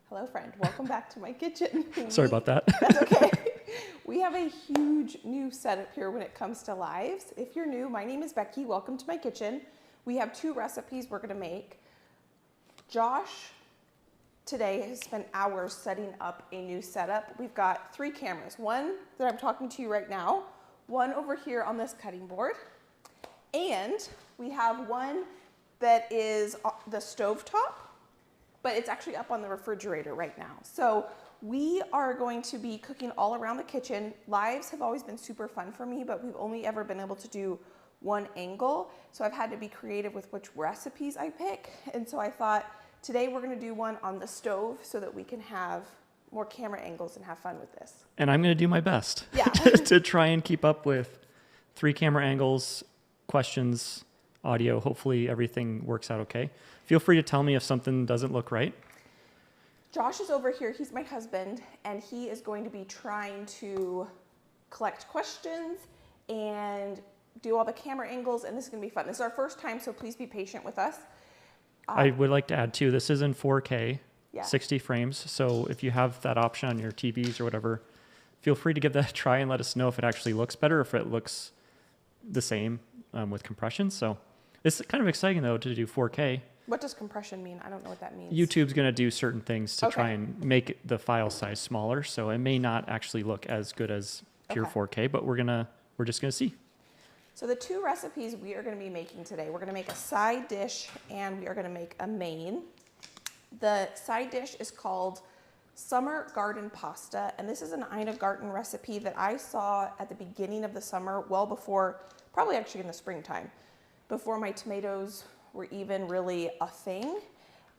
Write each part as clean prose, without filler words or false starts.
Hello, friend. Welcome back to my kitchen. Sorry about that. That's okay. We have a huge new setup here when it comes to lives. If you're new, my name is Becky. Welcome to my kitchen. We have 2 recipes we're going to make. Josh today has spent hours setting up a new setup. We've got 3 cameras. One that I'm talking to you right now, one over here on this cutting board, and we have one that is the stovetop, but it's actually up on the refrigerator right now. So we are going to be cooking all around the kitchen. Lives have always been super fun for me, but we've only ever been able to do one angle. So I've had to be creative with which recipes I pick. And so I thought today we're gonna do one on the stove so that we can have more camera angles and have fun with this. And I'm going to do my best Yeah. to try and keep up with 3 camera angles, questions, audio. Hopefully everything works out okay. Feel free to tell me if something doesn't look right. Josh is over here, he's my husband, and he is going to be trying to collect questions and do all the camera angles, and this is gonna be fun. This is our first time, so please be patient with us. I would like to add too, this is in 4K, Yeah. 60 frames. So if you have that option on your TVs or whatever, feel free to give that a try and let us know if it actually looks better, if it looks the same with compression. So it's kind of exciting though to do 4K. What does compression mean? I don't know what that means. YouTube's going to do certain things to Okay. try and make the file size smaller, so it may not actually look as good as pure Okay. 4K, but we're just gonna see. So the 2 recipes we are gonna be making today, we're gonna make a side dish and we are gonna make a main. The side dish is called Summer Garden Pasta, and this is an Ina Garten recipe that I saw at the beginning of the summer, well before, probably actually in the springtime, before my tomatoes were even really a thing,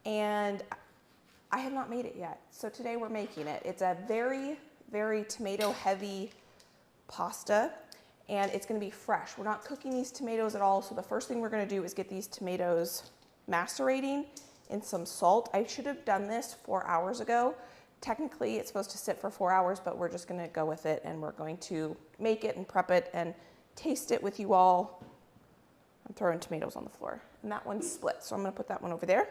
and I have not made it yet. So today we're making it. It's a very, very tomato heavy pasta, and it's gonna be fresh. We're not cooking these tomatoes at all, so the first thing we're gonna do is get these tomatoes macerating in some salt. I should have done this 4 hours ago. Technically, it's supposed to sit for 4 hours, but we're just gonna go with it, and we're going to make it and prep it and taste it with you all. I'm throwing tomatoes on the floor, and that one's split, so I'm gonna put that one over there.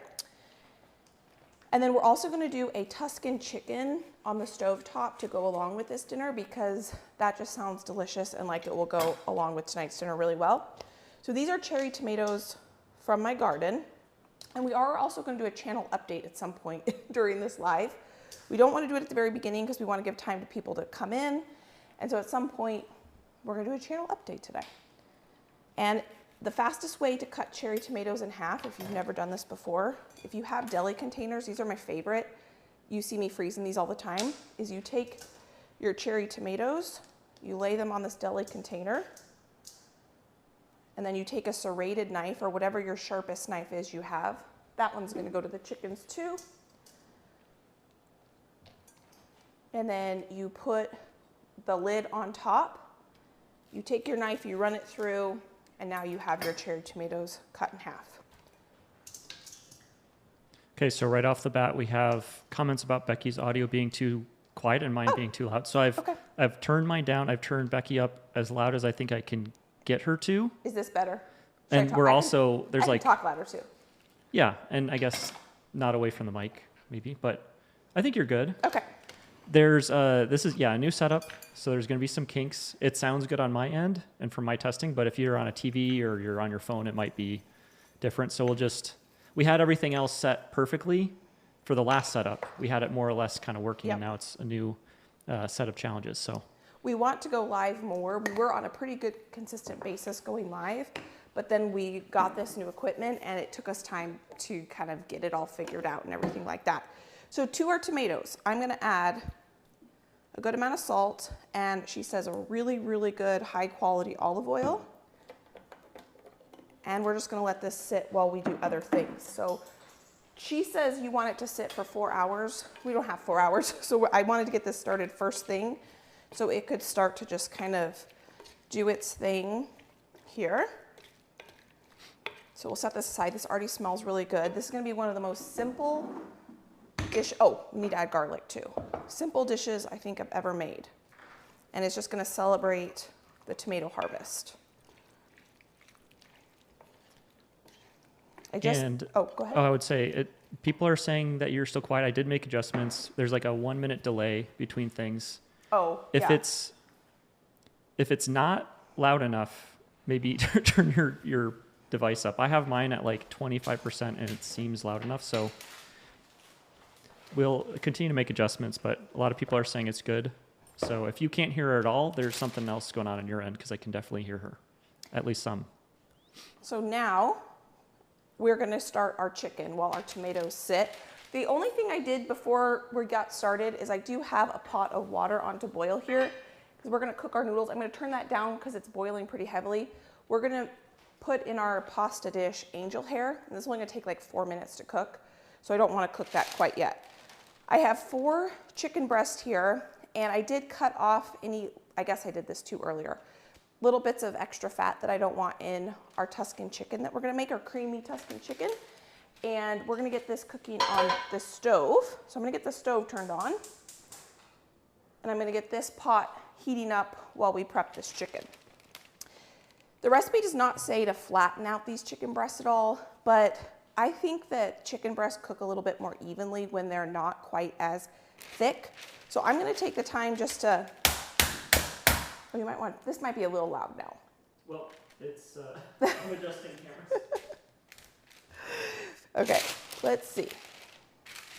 And then we're also gonna do a Tuscan chicken on the stovetop to go along with this dinner because that just sounds delicious and like it will go along with tonight's dinner really well. So these are cherry tomatoes from my garden, and we are also gonna do a channel update at some point during this live. We don't wanna do it at the very beginning because we wanna give time to people to come in, and so at some point, we're gonna do a channel update today. And the fastest way to cut cherry tomatoes in half, if you've never done this before, if you have deli containers, these are my favorite, you see me freezing these all the time, is you take your cherry tomatoes, you lay them on this deli container, and then you take a serrated knife or whatever your sharpest knife is you have. That one's gonna go to the chickens too. And then you put the lid on top, you take your knife, you run it through, and now you have your cherry tomatoes cut in half. Okay, so right off the bat, we have comments about Becky's audio being too quiet and mine being too loud. So I've turned mine down. I've turned Becky up as loud as I think I can get her to. Is this better? And we're also, there's I like, can talk louder too. yeah, and I guess not away from the mic maybe, but I think you're good. Okay. There's, this is, yeah, a new setup. So there's going to be some kinks. It sounds good on my end and from my testing, but if you're on a TV or you're on your phone, it might be different. So we had everything else set perfectly for the last setup. We had it more or less kind of working, and now it's a new set of challenges. So we want to go live more. We were on a pretty good consistent basis going live, but then we got this new equipment and it took us time to kind of get it all figured out and everything like that. So to our tomatoes, I'm gonna add a good amount of salt, and she says a really, really good high quality olive oil. And we're just gonna let this sit while we do other things. So she says you want it to sit for 4 hours. We don't have 4 hours, so I wanted to get this started first thing so it could start to just kind of do its thing here. So we'll set this aside. This already smells really good. This is gonna be one of the most simple oh, we need to add garlic too. Simple dishes I think I've ever made. And it's just gonna celebrate the tomato harvest. And oh, go ahead. I would say people are saying that you're still quiet. I did make adjustments. There's like a 1 minute delay between things. Oh, If yeah. it's not loud enough, maybe turn your device up. I have mine at like 25% and it seems loud enough. So we'll continue to make adjustments, but a lot of people are saying it's good. So if you can't hear her at all, there's something else going on your end, because I can definitely hear her, at least some. So now we're going to start our chicken while our tomatoes sit. The only thing I did before we got started is I do have a pot of water on to boil here, because we're going to cook our noodles. I'm going to turn that down because it's boiling pretty heavily. We're going to put in our pasta dish angel hair, and this is only going to take like 4 minutes to cook, so I don't want to cook that quite yet. I have 4 chicken breasts here, and I did cut off any, I guess I did this too earlier, little bits of extra fat that I don't want in our Tuscan chicken that we're going to make, our creamy Tuscan chicken. And we're going to get this cooking on the stove. So I'm going to get the stove turned on, and I'm going to get this pot heating up while we prep this chicken. The recipe does not say to flatten out these chicken breasts at all, but I think that chicken breasts cook a little bit more evenly when they're not quite as thick. So I'm going to take the time just to, oh, you might want, this might be a little loud now. Well, it's, I'm adjusting cameras. Okay, let's see.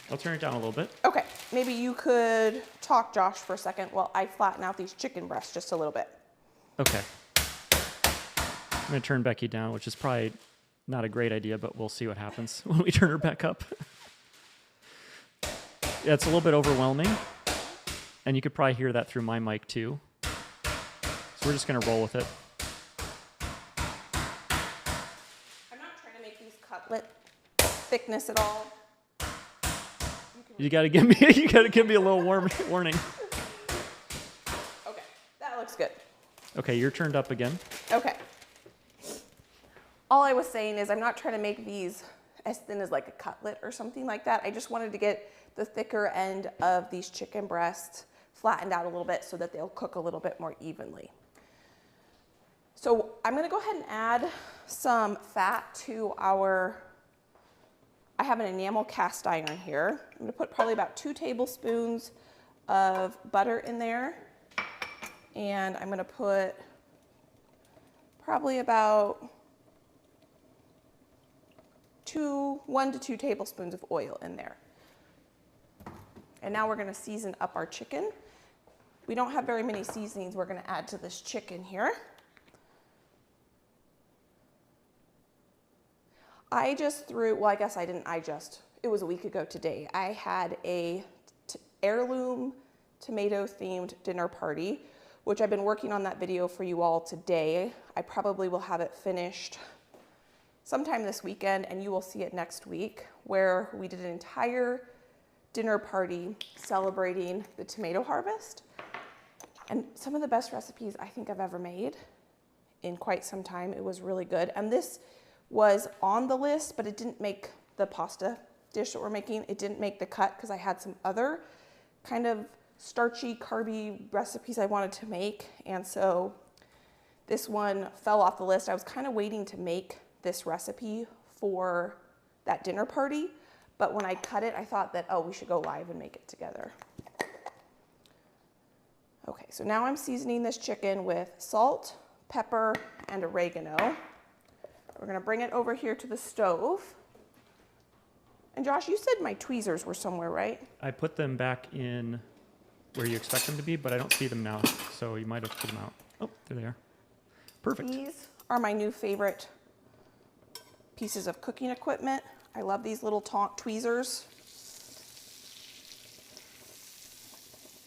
I'll turn it down a little bit. Okay, maybe you could talk, Josh, for a second while I flatten out these chicken breasts just a little bit. Okay. I'm going to turn Becky down, which is probably not a great idea, but we'll see what happens when we turn her back up. Yeah, it's a little bit overwhelming, and you could probably hear that through my mic too. So we're just going to roll with it. I'm not trying to make these cutlet thickness at all. You got to give me a little warning. Okay, that looks good. Okay, you're turned up again. Okay. All I was saying is I'm not trying to make these as thin as like a cutlet or something like that. I just wanted to get the thicker end of these chicken breasts flattened out a little bit so that they'll cook a little bit more evenly. So I'm going to go ahead and add some fat to I have an enamel cast iron here. I'm going to put probably about 2 tablespoons of butter in there. And I'm going to put probably about 1 to 2 tablespoons of oil in there. And now we're going to season up our chicken. We don't have very many seasonings we're going to add to this chicken here. I just threw, well, I guess I didn't, it was a week ago today. I had a heirloom tomato themed dinner party, which I've been working on that video for you all today. I probably will have it finished sometime this weekend, and you will see it next week, where we did an entire dinner party celebrating the tomato harvest. And some of the best recipes I think I've ever made in quite some time. It was really good. And this was on the list, but it didn't make the pasta dish that we're making. It didn't make the cut because I had some other kind of starchy, carby recipes I wanted to make. And so this one fell off the list. I was kind of waiting to make this recipe for that dinner party, but when I cut it, I thought that, oh, we should go live and make it together. Okay, so now I'm seasoning this chicken with salt, pepper, and oregano. We're gonna bring it over here to the stove. And Josh, you said my tweezers were somewhere, right? I put them back in where you expect them to be, but I don't see them now, so you might have put them out. Oh, there they are. Perfect. These are my new favorite pieces of cooking equipment. I love these little tweezers.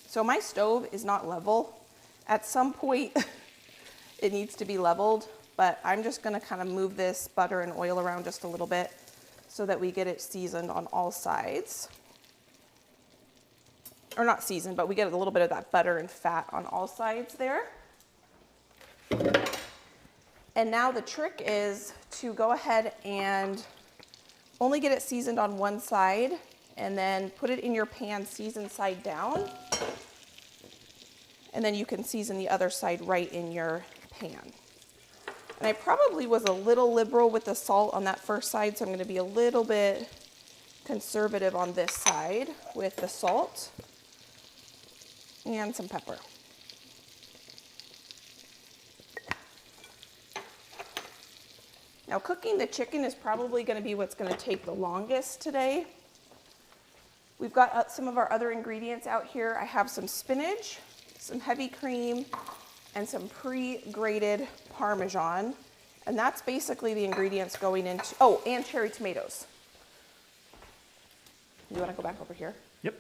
So my stove is not level. At some point, it needs to be leveled, but I'm just gonna kind of move this butter and oil around just a little bit so that we get it seasoned on all sides. Or not seasoned, but we get a little bit of that butter and fat on all sides there. And now the trick is to go ahead and only get it seasoned on one side, and then put it in your pan seasoned side down. And then you can season the other side right in your pan. And I probably was a little liberal with the salt on that first side, so I'm gonna be a little bit conservative on this side with the salt and some pepper. Now, cooking the chicken is probably going to be what's going to take the longest today. We've got some of our other ingredients out here. I have some spinach, some heavy cream, and some pre-grated Parmesan. And that's basically the ingredients going into, oh, and cherry tomatoes. You want to go back over here? Yep.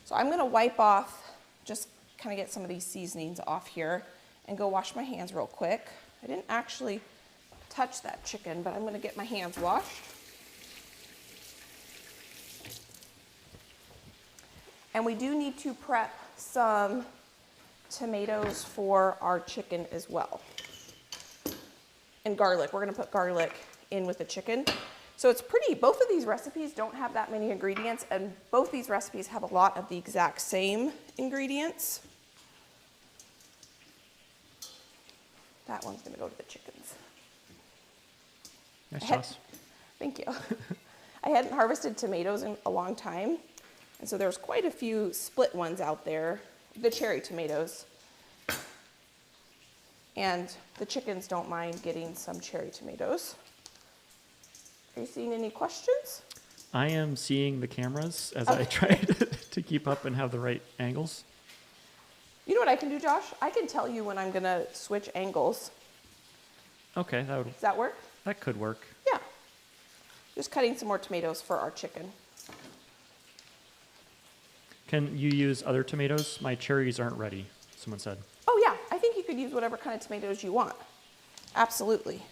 So I'm going to wipe off, just kind of get some of these seasonings off here and go wash my hands real quick. I didn't actually touch that chicken, but I'm going to get my hands washed. And we do need to prep some tomatoes for our chicken as well. And garlic. We're going to put garlic in with the chicken. So it's pretty, both of these recipes don't have that many ingredients, and both these recipes have a lot of the exact same ingredients. That one's going to go to the chickens. Nice sauce. Thank you. I hadn't harvested tomatoes in a long time, and so there's quite a few split ones out there, the cherry tomatoes. And the chickens don't mind getting some cherry tomatoes. Are you seeing any questions? I am seeing the cameras as I try to keep up and have the right angles. You know what I can do, Josh? I can tell you when I'm going to switch angles. Okay, Does that work? that could work. Yeah. Just cutting some more tomatoes for our chicken. Can you use other tomatoes? My cherries aren't ready, someone said. Oh yeah, I think you could use whatever kind of tomatoes you want. Absolutely.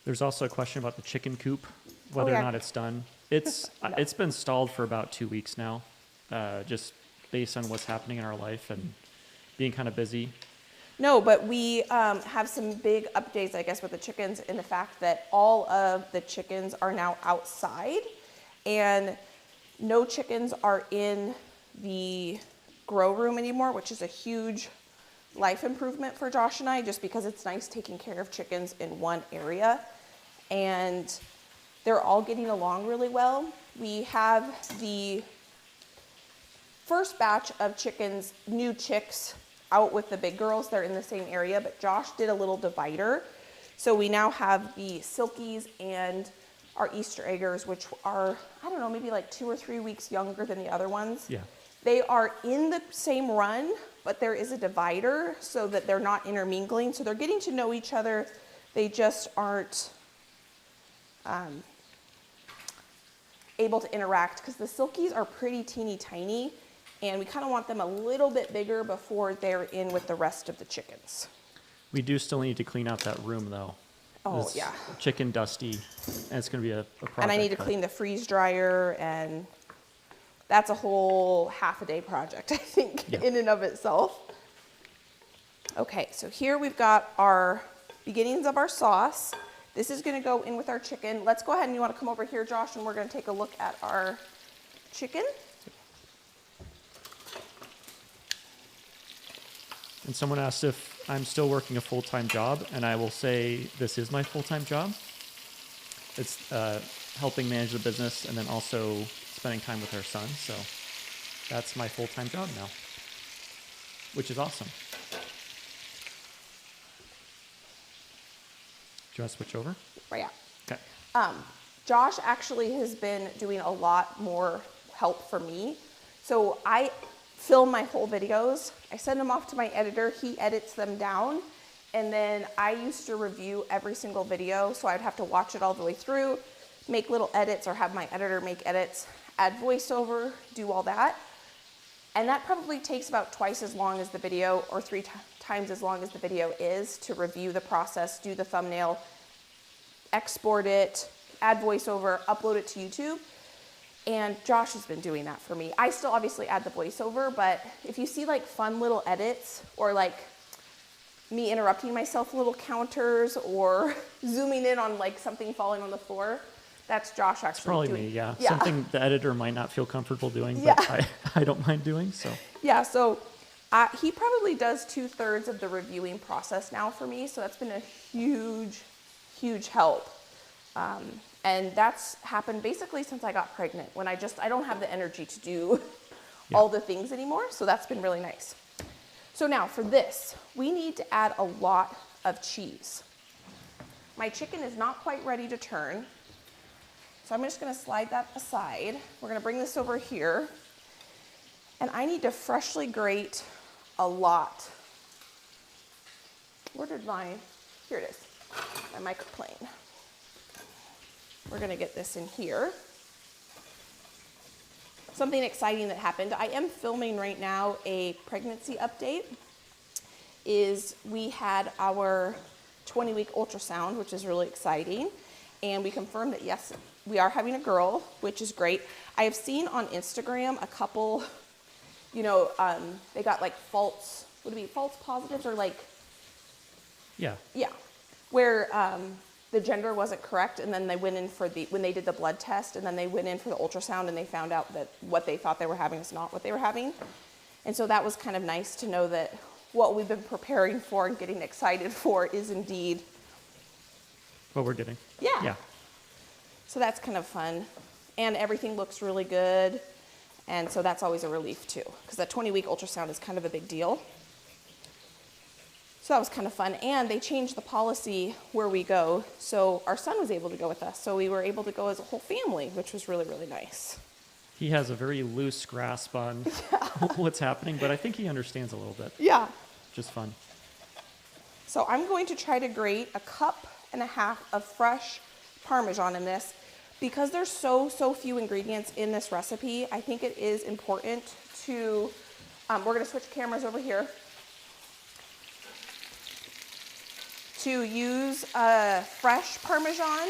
There's also a question about the chicken coop, whether or not it's done. It's It's been stalled for about 2 weeks now, just based on what's happening in our life and being kind of busy. No, but we have some big updates, I guess, with the chickens in the fact that all of the chickens are now outside and no chickens are in the grow room anymore, which is a huge life improvement for Josh and I, just because it's nice taking care of chickens in one area. And they're all getting along really well. We have the first batch of chickens, new chicks, out with the big girls. They're in the same area, but Josh did a little divider. So we now have the silkies and our Easter eggers, which are, I don't know, maybe like 2 or 3 weeks younger than the other ones. Yeah. They are in the same run, but there is a divider so that they're not intermingling. So they're getting to know each other. They just aren't able to interact because the silkies are pretty teeny tiny and we kind of want them a little bit bigger before they're in with the rest of the chickens. We do still need to clean out that room though. Oh, It's yeah. chicken dusty, and it's going to be a project. And I need to but- clean the freeze dryer, and that's a whole half-a-day project, I think, Yeah. in and of itself. Okay, so here we've got our beginnings of our sauce. This is gonna go in with our chicken. Let's go ahead and you wanna come over here, Josh, and we're gonna take a look at our chicken. And someone asked if I'm still working a full-time job, and I will say this is my full-time job. It's helping manage the business and then also spending time with our son. So that's my full-time job now, which is awesome. Do you want to switch over? Right, yeah. Okay. Josh actually has been doing a lot more help for me. So I film my whole videos. I send them off to my editor. He edits them down. And then I used to review every single video. So I'd have to watch it all the way through, make little edits or have my editor make edits, add voiceover, do all that. And that probably takes about twice as long as the video or three times as long as the video is to review the process, do the thumbnail, export it, add voiceover, upload it to YouTube. And Josh has been doing that for me. I still obviously add the voiceover, but if you see like fun little edits or like me interrupting myself, little counters or zooming in on like something falling on the floor, that's Josh actually Probably doing. me, yeah. Yeah. Something the editor might not feel comfortable doing, but Yeah. I don't mind doing, so. Yeah, so he probably does 2/3 of the reviewing process now for me, so that's been a huge, huge help. And that's happened basically since I got pregnant, when I don't have the energy to do all the things anymore. So that's been really nice. So now for this, we need to add a lot of cheese. My chicken is not quite ready to turn. So I'm just gonna slide that aside. We're gonna bring this over here. And I need to freshly grate a lot. Where did here it is, my microplane. We're gonna get this in here. Something exciting that happened, I am filming right now a pregnancy update, is we had our 20-week ultrasound, which is really exciting. And we confirmed that yes, we are having a girl, which is great. I have seen on Instagram a couple, you know, they got like false positives or like, yeah, where the gender wasn't correct, and then they went in for when they did the blood test, and then they went in for the ultrasound, and they found out that what they thought they were having is not what they were having. And so that was kind of nice to know that what we've been preparing for and getting excited for is indeed what we're getting. Yeah. So that's kind of fun. And everything looks really good. And so that's always a relief too, because that 20-week ultrasound is kind of a big deal. So that was kind of fun. And they changed the policy where we go. So our son was able to go with us. So we were able to go as a whole family, which was really, really nice. He has a very loose grasp on what's happening, but I think he understands a little bit. Yeah. Just fun. So I'm going to try to grate 1.5 cups of fresh Parmesan in this. Because there's so few ingredients in this recipe, I think it is important to, we're gonna switch cameras over here, to use a fresh Parmesan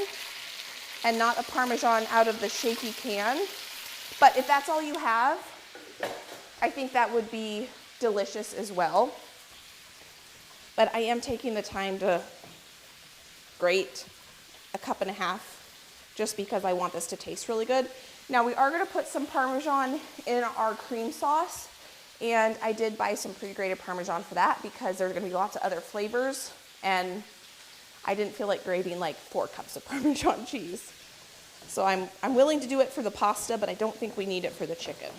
and not a Parmesan out of the shaky can. But if that's all you have, I think that would be delicious as well. But I am taking the time to grate 1.5 cups just because I want this to taste really good. Now we are gonna put some Parmesan in our cream sauce, and I did buy some pre-grated Parmesan for that because there's gonna be lots of other flavors, and I didn't feel like grating like 4 cups of Parmesan cheese. So I'm willing to do it for the pasta, but I don't think we need it for the chicken.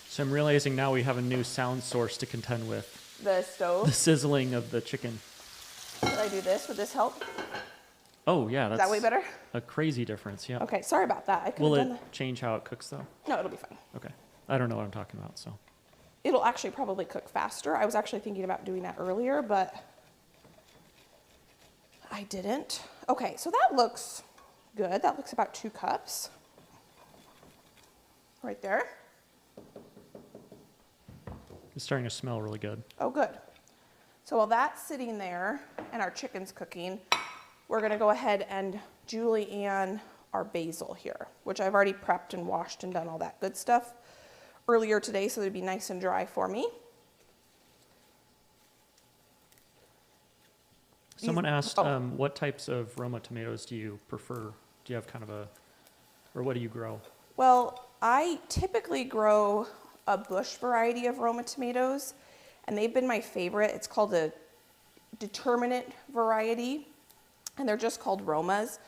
So I'm realizing now we have a new sound source to contend with. The stove? The sizzling of the chicken. Did I do this? Would this help? Oh, yeah. Is that way better? A crazy difference, yeah. Okay, sorry about that. I could Will have it done that. change how it cooks, though? No, it'll be fine. Okay. I don't know what I'm talking about, so. It'll actually probably cook faster. I was actually thinking about doing that earlier, but I didn't. Okay, so that looks good. That looks about 2 cups. Right there. It's starting to smell really good. Oh, good. So while that's sitting there and our chicken's cooking, we're gonna go ahead and julienne our basil here, which I've already prepped and washed and done all that good stuff earlier today, so it'd be nice and dry for me. Someone asked, what types of Roma tomatoes do you prefer? Do you have kind of or what do you grow? Well, I typically grow a bush variety of Roma tomatoes, and they've been my favorite. It's called a determinate variety, and they're just called Romas.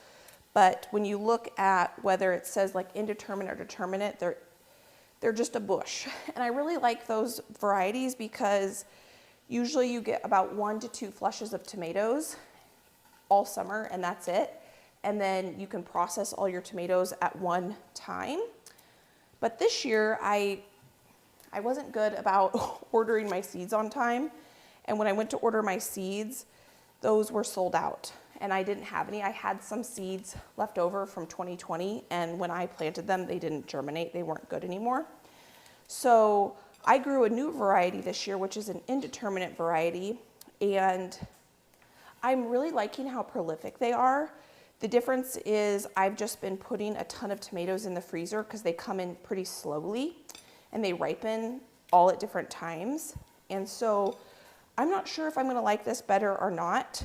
But when you look at whether it says like indeterminate or determinate, they're just a bush. And I really like those varieties because usually you get about 1 to 2 flushes of tomatoes all summer, and that's it. And then you can process all your tomatoes at one time. But this year, I wasn't good about ordering my seeds on time. And when I went to order my seeds, those were sold out. And I didn't have any. I had some seeds left over from 2020, and when I planted them, they didn't germinate. They weren't good anymore. So I grew a new variety this year, which is an indeterminate variety, and I'm really liking how prolific they are. The difference is I've just been putting a ton of tomatoes in the freezer because they come in pretty slowly and they ripen all at different times. And so I'm not sure if I'm gonna like this better or not.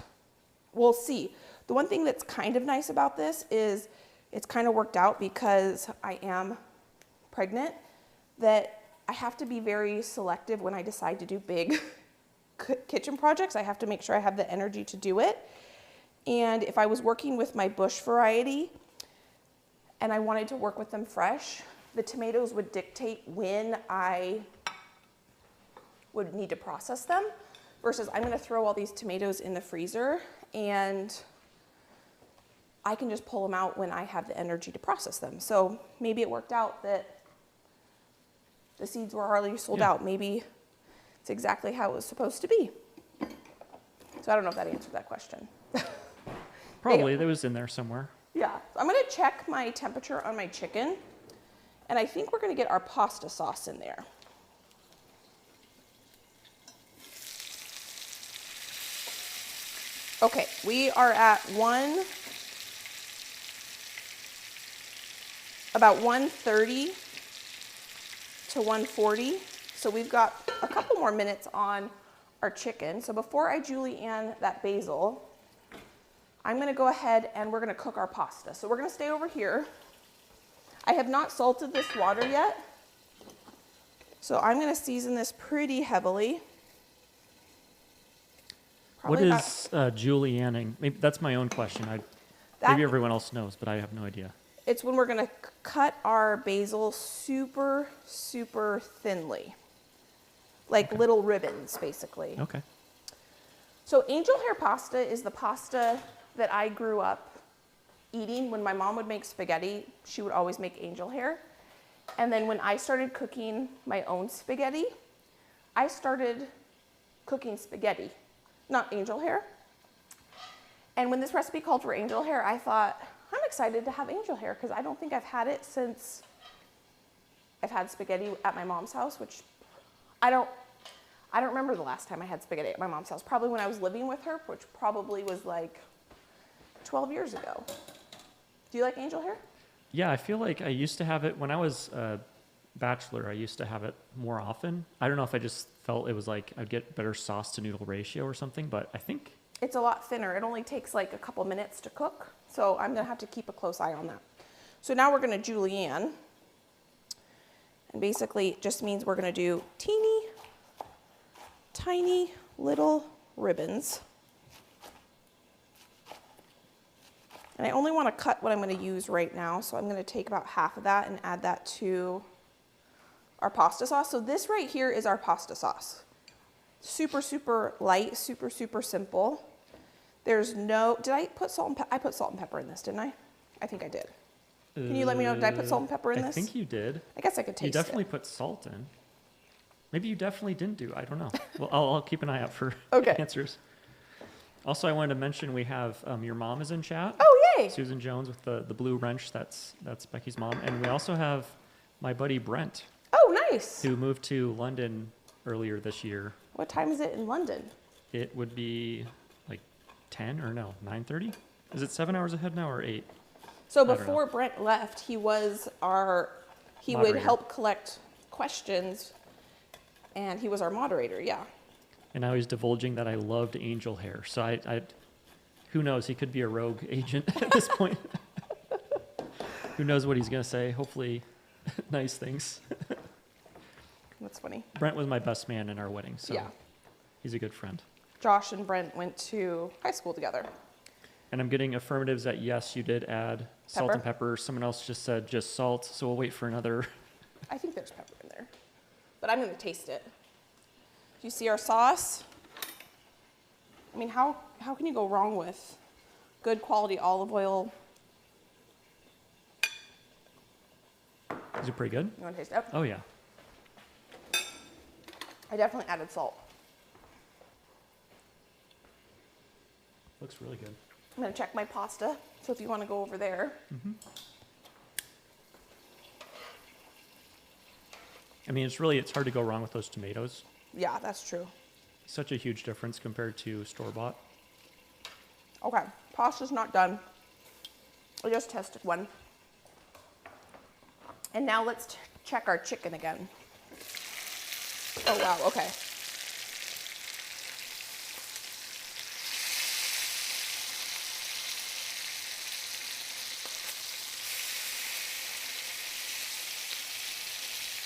We'll see. The one thing that's kind of nice about this is it's kind of worked out because I am pregnant, that I have to be very selective when I decide to do big kitchen projects. I have to make sure I have the energy to do it. And if I was working with my bush variety and I wanted to work with them fresh, the tomatoes would dictate when I would need to process them, versus I'm gonna throw all these tomatoes in the freezer and I can just pull them out when I have the energy to process them. So maybe it worked out that the seeds were already sold out. Maybe it's exactly how it was supposed to be. So I don't know if that answered that question. Probably, that was in there somewhere. Yeah, so I'm gonna check my temperature on my chicken, and I think we're gonna get our pasta sauce in there. Okay, we are at about 130 to 140. So we've got a couple more minutes on our chicken. So before I julienne that basil, I'm gonna go ahead and we're gonna cook our pasta. So we're gonna stay over here. I have not salted this water yet. So I'm gonna season this pretty heavily. What is julienning? Maybe that's my own question. Maybe everyone else knows, but I have no idea. It's when we're gonna cut our basil super, super thinly. Like little ribbons, basically. Okay. So angel hair pasta is the pasta that I grew up eating. When my mom would make spaghetti, she would always make angel hair. And then when I started cooking my own spaghetti, I started cooking spaghetti, not angel hair. And when this recipe called for angel hair, I thought, I'm excited to have angel hair because I don't think I've had it since I've had spaghetti at my mom's house, which I don't remember the last time I had spaghetti at my mom's house. Probably when I was living with her, which probably was like 12 years ago. Do you like angel hair? Yeah, I feel like I used to have it when I was a bachelor. I used to have it more often. I don't know if I just felt it was like I'd get better sauce to noodle ratio or something, but I think it's a lot thinner. It only takes like a couple minutes to cook. So I'm gonna have to keep a close eye on that. So now we're gonna julienne. And basically it just means we're gonna do teeny, tiny little ribbons. And I only wanna cut what I'm gonna use right now. So I'm gonna take about half of that and add that to our pasta sauce. So this right here is our pasta sauce. Super, super light, super, super simple. There's no, did I put salt and pepper? I put salt and pepper in this, didn't I? I think I did. Can you let me know, did I put salt and pepper in this? I think you did. I guess I could taste it. You definitely put salt in. Maybe you definitely didn't do, I don't know. Well, I'll keep an eye out for answers. Also, I wanted to mention we have, your mom is in chat. Oh, yay. Susan Jones with the blue wrench, that's Becky's mom. And we also have my buddy Brent. Oh, nice. Who moved to London earlier this year. What time is it in London? It would be like 10 or no, 9:30? Is it 7 hours ahead now or 8? So before Brent left, he was he would help collect questions and he was our moderator, yeah. And now he's divulging that I loved angel hair. So I who knows, he could be a rogue agent at this point. Who knows what he's gonna say, hopefully nice things. That's funny. Brent was my best man in our wedding, so yeah. He's a good friend. Josh and Brent went to high school together. And I'm getting affirmatives that yes, you did add salt and pepper. Someone else just said just salt, so we'll wait for another. I think there's pepper in there, but I'm gonna taste it. Do you see our sauce? I mean, how can you go wrong with good quality olive oil? Is it pretty good? You wanna taste it? Oh yeah. I definitely added salt. Looks really good. I'm gonna check my pasta, so if you wanna go over there. Mm-hmm. I mean, it's hard to go wrong with those tomatoes. Yeah, that's true. Such a huge difference compared to store-bought. Okay, pasta's not done. I just tested one. And now let's check our chicken again. Oh wow, okay.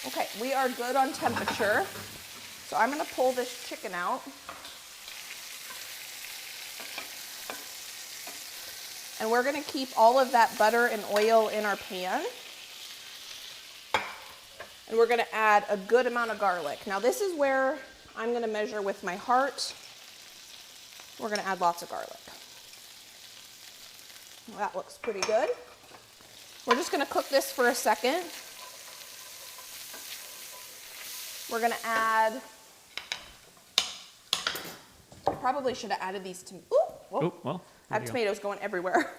Okay, we are good on temperature. So I'm gonna pull this chicken out. And we're gonna keep all of that butter and oil in our pan. And we're gonna add a good amount of garlic. Now this is where I'm gonna measure with my heart. We're gonna add lots of garlic. Well, that looks pretty good. We're just gonna cook this for a second. We're gonna add, I probably should have added these Well, I have tomatoes going everywhere.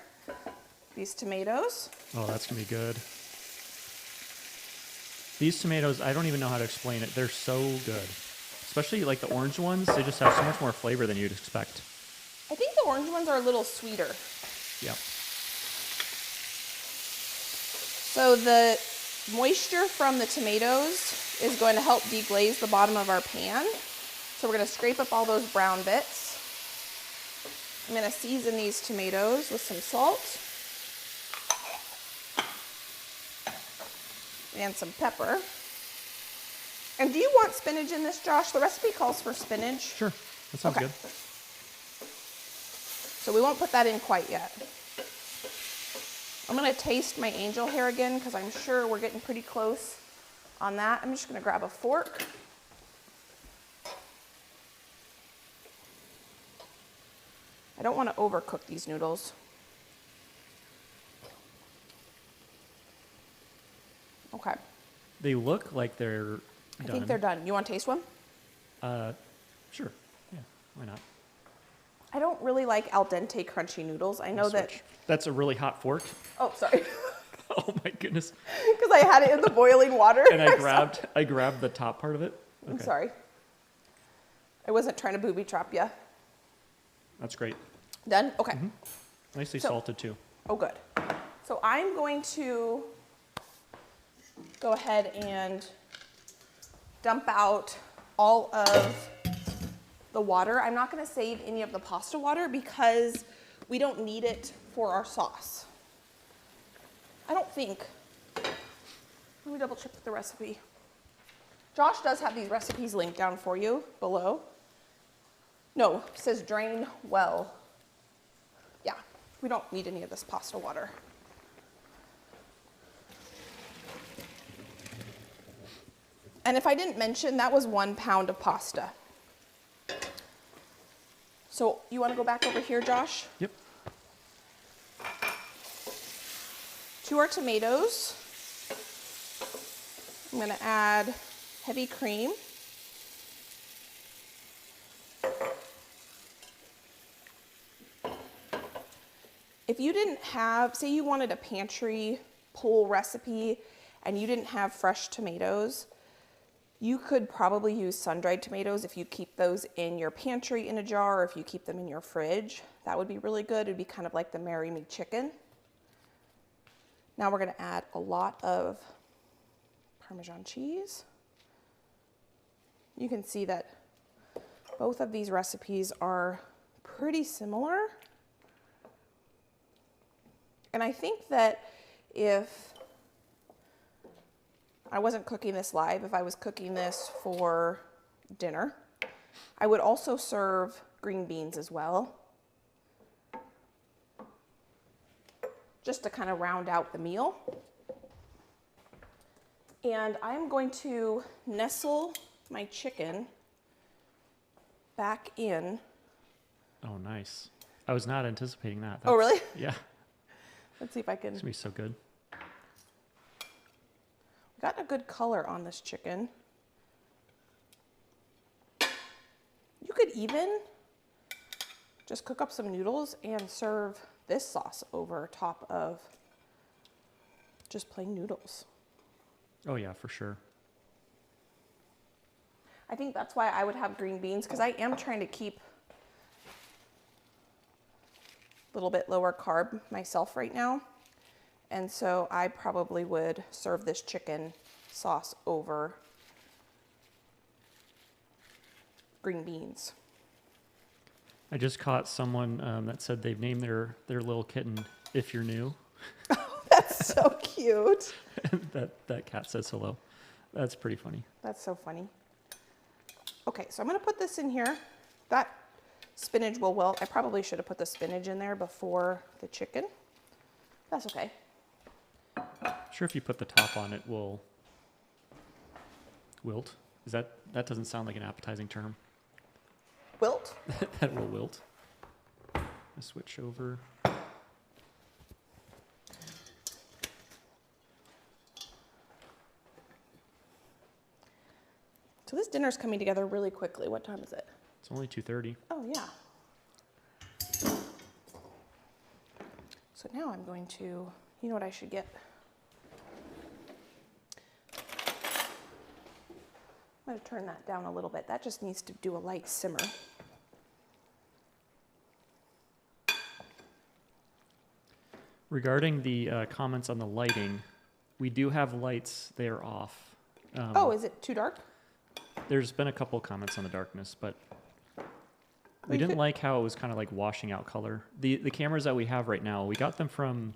These tomatoes. Oh, that's gonna be good. These tomatoes, I don't even know how to explain it. They're so good. Especially like the orange ones, they just have so much more flavor than you'd expect. I think the orange ones are a little sweeter. Yeah. So the moisture from the tomatoes is going to help deglaze the bottom of our pan. So we're going to scrape up all those brown bits. I'm going to season these tomatoes with some salt and some pepper. And do you want spinach in this, Josh? The recipe calls for spinach. Sure, that sounds good. So we won't put that in quite yet. I'm gonna taste my angel hair again because I'm sure we're getting pretty close on that. I'm just gonna grab a fork. I don't want to overcook these noodles. Okay. They look like they're done. I think they're done. You want to taste one? Sure. Yeah, why not? I don't really like al dente crunchy noodles. I know that. That's a really hot fork. Oh, sorry. Oh my goodness. Because I had it in the boiling water. And I grabbed the top part of it. Okay. I'm sorry. I wasn't trying to booby trap you. That's great. Done? Okay. Mm-hmm. Nicely salted too. Oh, good. So I'm going to go ahead and dump out all of the water. I'm not going to save any of the pasta water because we don't need it for our sauce. I don't think. Let me double check the recipe. Josh does have these recipes linked down for you below. No, it says drain well. Yeah, we don't need any of this pasta water. And if I didn't mention, that was 1 pound of pasta. So you want to go back over here, Josh? Yep. To our tomatoes, I'm going to add heavy cream. If you didn't have, say you wanted a pantry pull recipe and you didn't have fresh tomatoes, you could probably use sun-dried tomatoes if you keep those in your pantry in a jar or if you keep them in your fridge. That would be really good. It'd be kind of like the Marry Me chicken. Now we're going to add a lot of Parmesan cheese. You can see that both of these recipes are pretty similar. And I think that if I wasn't cooking this live, if I was cooking this for dinner, I would also serve green beans as well, just to kind of round out the meal. And I'm going to nestle my chicken back in. Oh, nice. I was not anticipating that. Oh, really? Yeah. Let's see if I can. It's going to be so good. Got a good color on this chicken. You could even just cook up some noodles and serve this sauce over top of just plain noodles. Oh yeah, for sure. I think that's why I would have green beans, because I am trying to keep a little bit lower carb myself right now. And so I probably would serve this chicken sauce over green beans. I just caught someone that said they've named their little kitten "If You're New." That's so cute. that cat says hello. That's pretty funny. That's so funny. Okay, so I'm gonna put this in here. That Spinach will wilt. I probably should have put the spinach in there before the chicken. That's okay. Sure, if you put the top on, it will wilt. That doesn't sound like an appetizing term. Wilt? That will wilt. I'll switch over. So this dinner's coming together really quickly. What time is it? It's only 2:30. Oh, yeah. So now I'm going to, you know what I should get? I'm going to turn that down a little bit. That just needs to do a light simmer. Regarding the comments on the lighting, we do have lights. They are off. Oh, is it too dark? There's been a couple comments on the darkness, but we didn't like how it was kind of like washing out color. The cameras that we have right now, we got them from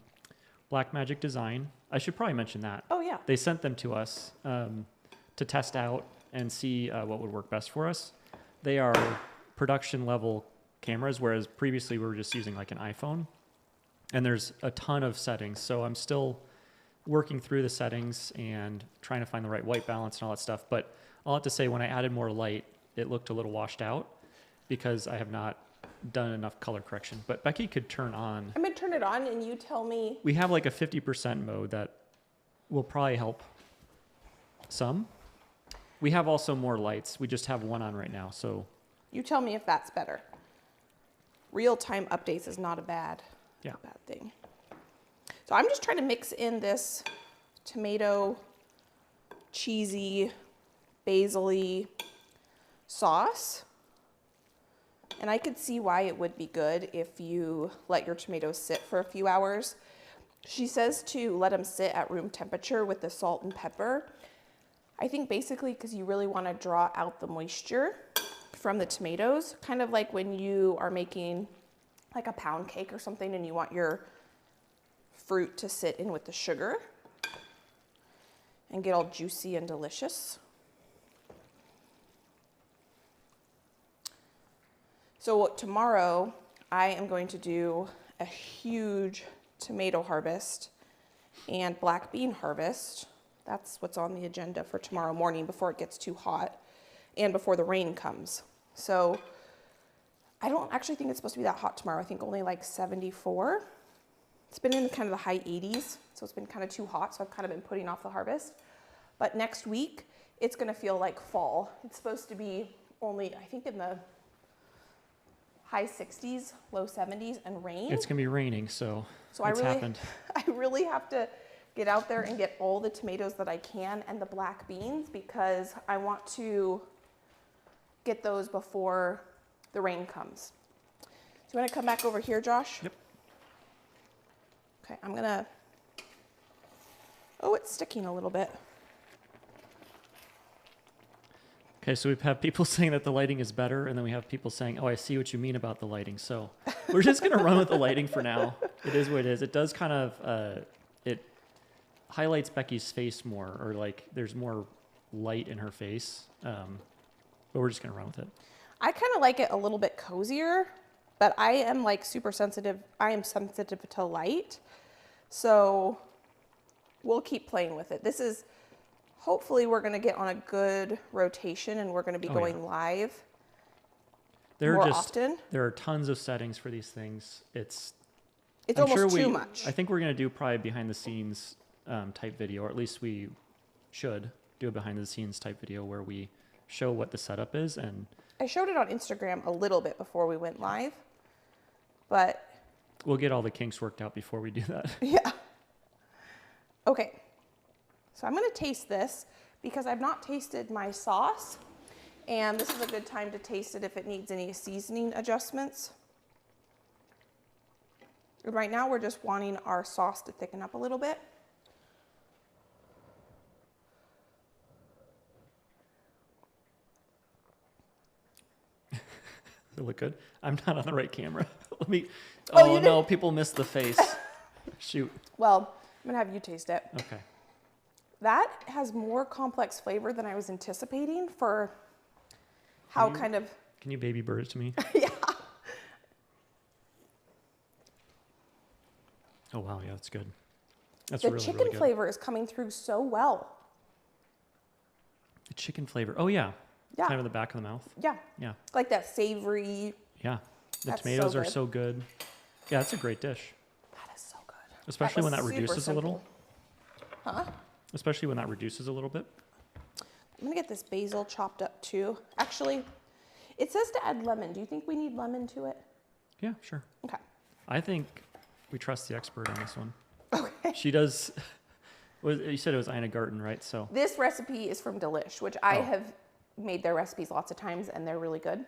Blackmagic Design. I should probably mention that. Oh, yeah. They sent them to us to test out and see what would work best for us. They are production level cameras, whereas previously we were just using like an iPhone. And there's a ton of settings, so I'm still working through the settings and trying to find the right white balance and all that stuff. But I'll have to say, when I added more light, it looked a little washed out because I have not done enough color correction. But Becky could turn on. I'm going to turn it on and you tell me. We have like a 50% mode that will probably help some. We have also more lights. We just have one on right now, so. You tell me if that's better. Real-time updates is not a bad thing. So I'm just trying to mix in this tomato, cheesy, basil-y sauce. And I could see why it would be good if you let your tomatoes sit for a few hours. She says to let them sit at room temperature with the salt and pepper. I think basically because you really want to draw out the moisture from the tomatoes, kind of like when you are making like a pound cake or something and you want your fruit to sit in with the sugar and get all juicy and delicious. So tomorrow I am going to do a huge tomato harvest and black bean harvest. That's what's on the agenda for tomorrow morning before it gets too hot and before the rain comes. So I don't actually think it's supposed to be that hot tomorrow. I think only like 74. It's been in kind of the high 80s, so it's been kind of too hot, so I've kind of been putting off the harvest. But next week, it's gonna feel like fall. It's supposed to be only, I think, in the high 60s, low 70s, and rain. It's gonna be raining, so it's happened. I really have to get out there and get all the tomatoes that I can and the black beans because I want to get those before the rain comes. Do you want to come back over here, Josh? Yep. Okay, I'm gonna, oh, it's sticking a little bit. Okay, so we've had people saying that the lighting is better, and then we have people saying, oh, I see what you mean about the lighting. So we're just going to run with the lighting for now. It is what it is. It does kind of, it highlights Becky's face more, or like there's more light in her face. But we're just going to run with it. I kind of like it a little bit cozier, but I am like super sensitive. I am sensitive to light. So we'll keep playing with it. This is, hopefully we're going to get on a good rotation and we're going to be going live more often. There are tons of settings for these things. It's almost too much. I think we're going to do probably behind the scenes type video, or at least we should do a behind the scenes type video where we show what the setup is. And I showed it on Instagram a little bit before we went live, but we'll get all the kinks worked out before we do that. Yeah. Okay. So I'm going to taste this because I've not tasted my sauce, and this is a good time to taste it if it needs any seasoning adjustments. And right now we're just wanting our sauce to thicken up a little bit. Does it look good? I'm not on the right camera. Let me. Oh, Oh no, people missed the face. Shoot. Well, I'm going to have you taste it. Okay. That has more complex flavor than I was anticipating for how kind of... Can you baby bird it to me? Yeah. Oh, wow. Yeah, that's good. That's The really, chicken really good. flavor is coming through so well. The chicken flavor. Oh, yeah. Yeah. Kind of in the back of the mouth. Yeah. Yeah. Like that savory. Yeah. The That's tomatoes so are good. so good. Yeah, it's a great dish. That is so good. Especially when that was super reduces a little. simple. Huh? Especially when that reduces a little bit. I'm gonna get this basil chopped up too. Actually, it says to add lemon. Do you think we need lemon to it? Yeah, sure. Okay. I think we trust the expert on this one. Okay. She does. You said it was Ina Garten, right? So This recipe is from Delish, which I Oh. have made their recipes lots of times, and they're really good.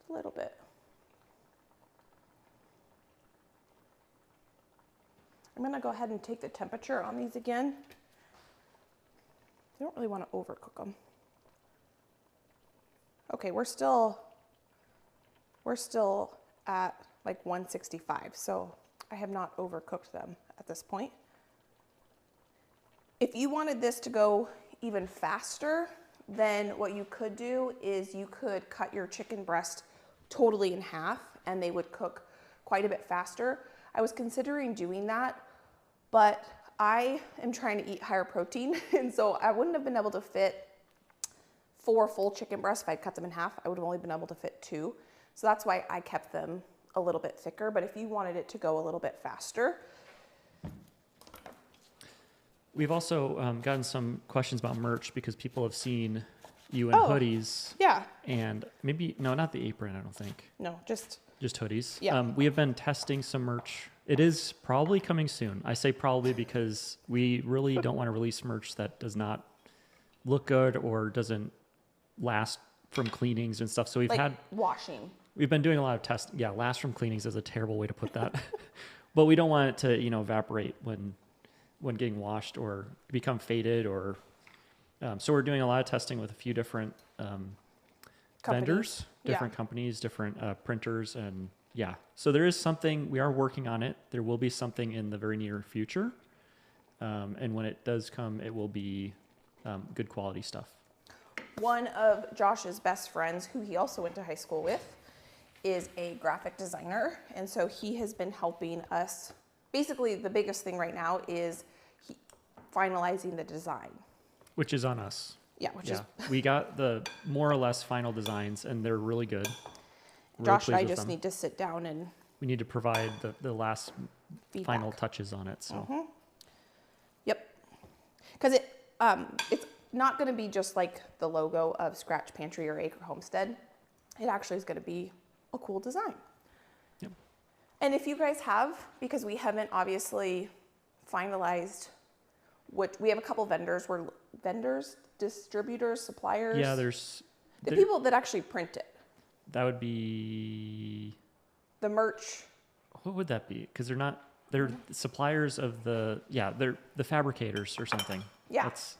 A little bit. I'm gonna go ahead and take the temperature on these again. I don't really want to overcook them. Okay, we're still at like 165, so I have not overcooked them at this point. If you wanted this to go even faster, then what you could do is you could cut your chicken breast totally in half and they would cook quite a bit faster. I was considering doing that, but I am trying to eat higher protein, and so I wouldn't have been able to fit 4 full chicken breasts if I cut them in half. I would have only been able to fit 2. So that's why I kept them a little bit thicker, but if you wanted it to go a little bit faster. we've also gotten some questions about merch because people have seen you in Oh. hoodies Yeah, and maybe, no, not the apron, I don't think. no, just, Just hoodies. Yeah. We have been testing some merch. It is probably coming soon. I say probably because we really don't want to release merch that does not look good or doesn't last from cleanings and stuff. So like washing. we've been doing a lot of tests. Yeah, last from cleanings is a terrible way to put that. But we don't want it to, evaporate when getting washed or become faded or so we're doing a lot of testing with a few different vendors, different companies, different printers, and yeah. So there is something, we are working on it. There will be something in the very near future. And when it does come, it will be good quality stuff. One of Josh's best friends, who he also went to high school with, is a graphic designer. And so he has been helping us. Basically, the biggest thing right now is finalizing the design. Which is on us. Yeah, which is We got the more or less final designs, and they're really good. Josh and I just need to sit down and We need to provide the last feedback. final touches on it. So Yep. Because it's not going to be just like the logo of Scratch Pantry or Acrehomestead. It actually is going to be a cool design. Yep. And if you guys have, because we haven't obviously finalized what we have a couple vendors, distributors, suppliers. yeah, there's the people that actually print it. that would be, The merch. what would that be? Because they're suppliers of they're the fabricators or something. Yeah. That's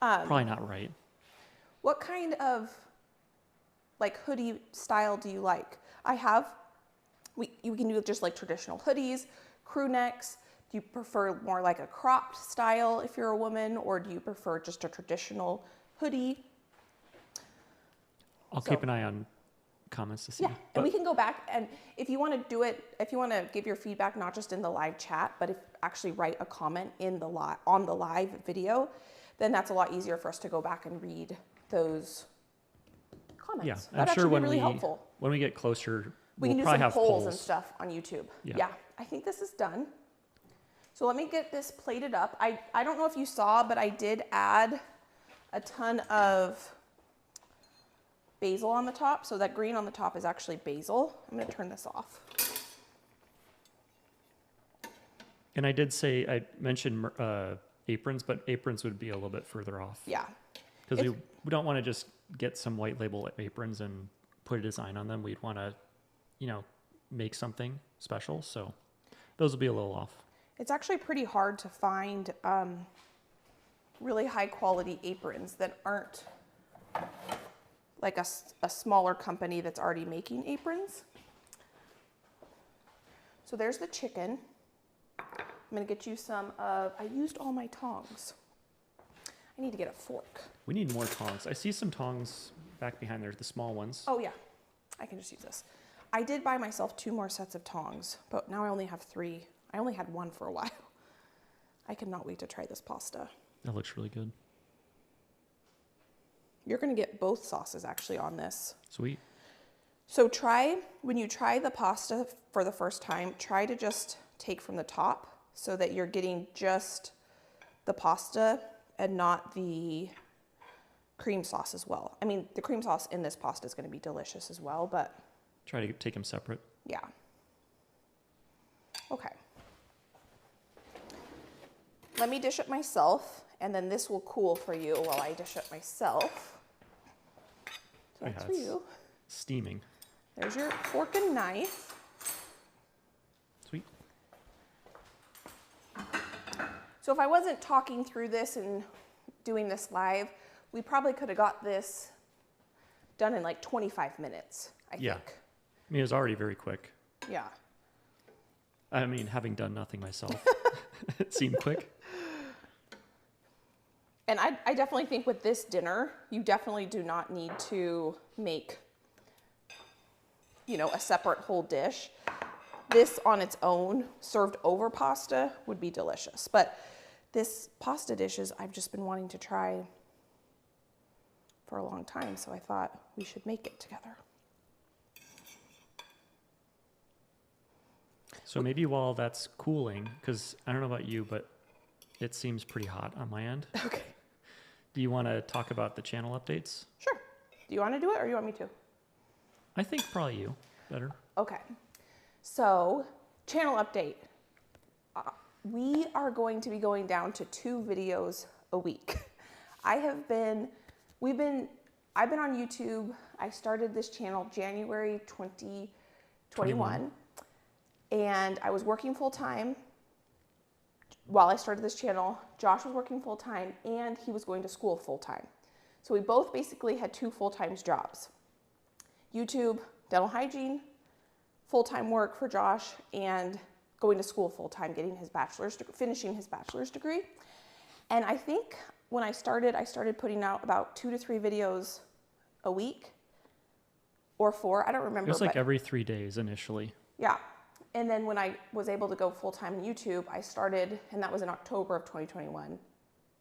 probably not right. What kind of like hoodie style do you like? You can do just like traditional hoodies, crew necks. Do you prefer more like a cropped style if you're a woman, or do you prefer just a traditional hoodie? I'll keep an eye on comments to see. Yeah, and we can go back, and if you want to do it, if you want to give your feedback not just in the live chat, but if actually write a comment in the on the live video, then that's a lot easier for us to go back and read those comments. Yeah, That'd I'm sure actually be really helpful. when we get closer, We we'll can do probably some have polls and stuff on YouTube. Yeah. I think this is done. So let me get this plated up. I don't know if you saw, but I did add a ton of basil on the top. So that green on the top is actually basil. I'm going to turn this off. And I mentioned aprons, but aprons would be a little bit further off. Yeah. Because we don't want to just get some white label aprons and put a design on them. We'd want to, make something special. So those will be a little off. It's actually pretty hard to find really high quality aprons that aren't like a smaller company that's already making aprons. So there's the chicken. I'm gonna get you some I used all my tongs. I need to get a fork. We need more tongs. I see some tongs back behind there, the small ones. Oh yeah, I can just use this. I did buy myself 2 more sets of tongs, but now I only have 3. I only had 1 for a while. I cannot wait to try this pasta. That looks really good. You're gonna get both sauces actually on this. Sweet. So when you try the pasta for the first time, try to just take from the top so that you're getting just the pasta and not the cream sauce as well. I mean, the cream sauce in this pasta is gonna be delicious as well, but. Try to take them separate. Yeah. Okay. Let me dish it myself, and then this will cool for you while I dish it myself. So that's for you. Steaming. There's your fork and knife. Sweet. So if I wasn't talking through this and doing this live, we probably could have got this done in like 25 minutes, I think. I mean, it was already very quick. Yeah. I mean, having done nothing myself, it seemed quick. And I definitely think with this dinner, you definitely do not need to make, you know, a separate whole dish. This on its own, served over pasta, would be delicious. But this pasta dishes, I've just been wanting to try for a long time, so I thought we should make it together. So maybe while that's cooling, because I don't know about you, but it seems pretty hot on my end. Okay. Do you want to talk about the channel updates? Sure. Do you want to do it or you want me to? I think probably you better. Okay. So, channel update. We are going to be going down to 2 videos a week. I've been on YouTube. I started this channel January 2021. And I was working full time while I started this channel. Josh was working full time and he was going to school full time. So we both basically had 2 full-time jobs. YouTube, dental hygiene, full-time work for Josh, and going to school full-time, finishing his bachelor's degree. And I think when I started putting out about 2 to 3 videos a week or 4, I don't remember. It was like every 3 days initially. Yeah. And then when I was able to go full-time in YouTube, I started, and that was in October of 2021,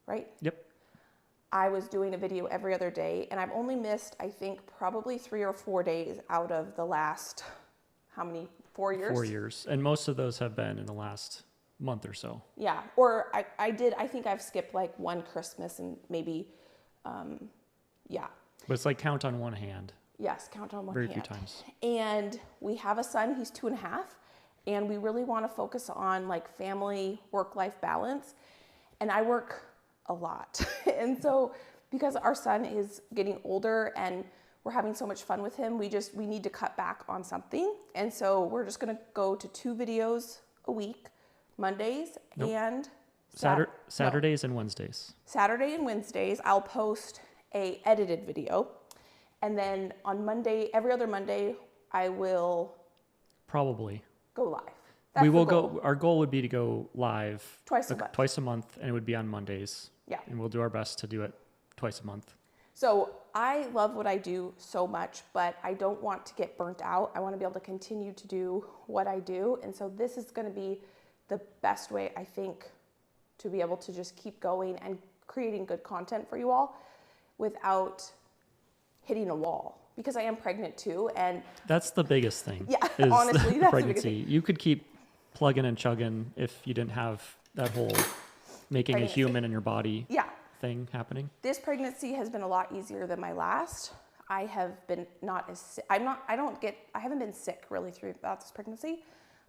right? Yep. I was doing a video every other day, and I've only missed, I think, probably 3 or 4 days out of the last, how many, 4 years? 4 years. And most of those have been in the last month or so. Yeah. Or I think I've skipped like 1 Christmas and maybe, yeah. But it's like count on one hand. Yes, count on one Very hand. few times. And we have a son, he's 2.5. And we really want to focus on like family, work-life balance. And I work a lot. And so because our son is getting older and we're having so much fun with him, we need to cut back on something. And so we're just going to go to 2 videos a week, Mondays and Saturdays and Wednesdays. Saturday and Wednesdays, I'll post a edited video. And then on Monday, every other Monday, I will probably go live. We will go. Our goal would be to go live twice a month, and it would be on Mondays. Yeah. And we'll do our best to do it twice a month. So I love what I do so much, but I don't want to get burnt out. I want to be able to continue to do what I do. And so this is going to be the best way, I think, to be able to just keep going and creating good content for you all without hitting a wall. Because I am pregnant too, and that's the biggest thing. Yeah, honestly, that's pregnancy. The biggest thing. You could keep plugging and chugging if you didn't have that whole making a human in your body thing happening. This pregnancy has been a lot easier than my last. I have been I haven't been sick really throughout this pregnancy,